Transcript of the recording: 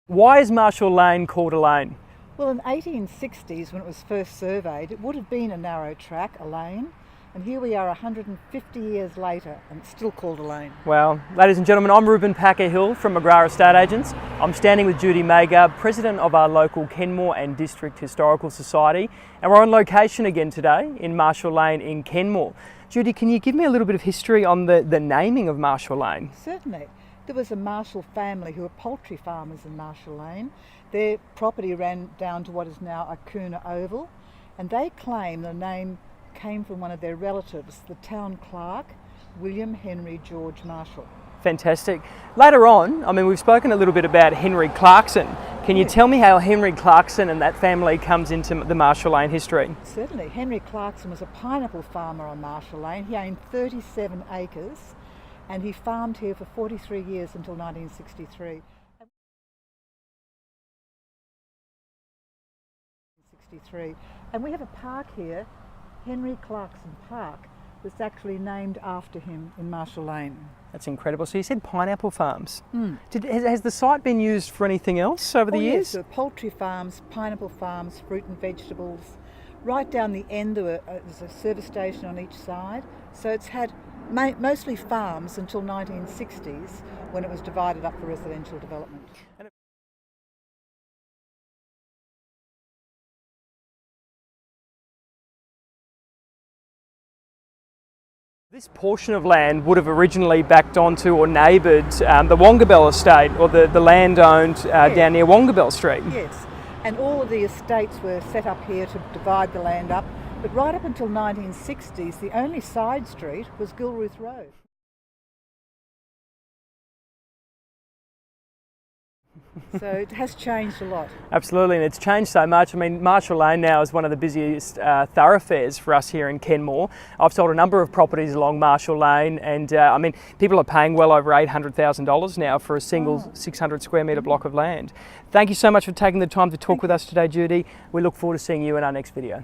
Why is Marshall Lane called a lane? Well, in the 1860s, when it was first surveyed, it would have been a narrow track, a lane, and here we are 150 years later and it's still called a lane. Well, ladies and gentlemen, I'm Ruben Packer-Hill from McGrath Estate Agents. I'm standing with Judy Maygar, President of our local Kenmore and District Historical Society, and we're on location again today in Marshall Lane in Kenmore. Judy, can you give me a little bit of history on the naming of Marshall Lane? Certainly. There was a Marshall family who were poultry farmers in Marshall Lane. Their property ran down to what is now Acuna Oval, and they claim the name came from one of their relatives, the town clerk, William Henry George Marshall. Fantastic. Later on, we've spoken a little bit about Henry Clarkson. Can you tell me how Henry Clarkson and that family comes into the Marshall Lane history? Certainly. Henry Clarkson was a pineapple farmer on Marshall Lane. He owned 37 acres and he farmed here for 43 years until 1963. And we have a park here, Henry Clarkson Park, that's actually named after him in Marshall Lane. That's incredible. So you said pineapple farms. Has the site been used for anything else over the years? Yes, there are poultry farms, pineapple farms, fruit and vegetables. Right down the end there's a service station on each side. So it's had mostly farms until 1960s when it was divided up for residential development. This portion of land would have originally backed onto or neighboured the Wongabel estate, or the land owned down near Wongabel Street. Yes, and all of the estates were set up here to divide the land up, but right up until 1960s the only side street was Gilruth Road. So it has changed a lot. Absolutely, and it's changed so much. Marshall Lane now is one of the busiest thoroughfares for us here in Kenmore. I've sold a number of properties along Marshall Lane, and people are paying well over $800,000 now for a single 600 square metre block of land. Thank you so much for taking the time to talk with us today, Judy. We look forward to seeing you in our next video.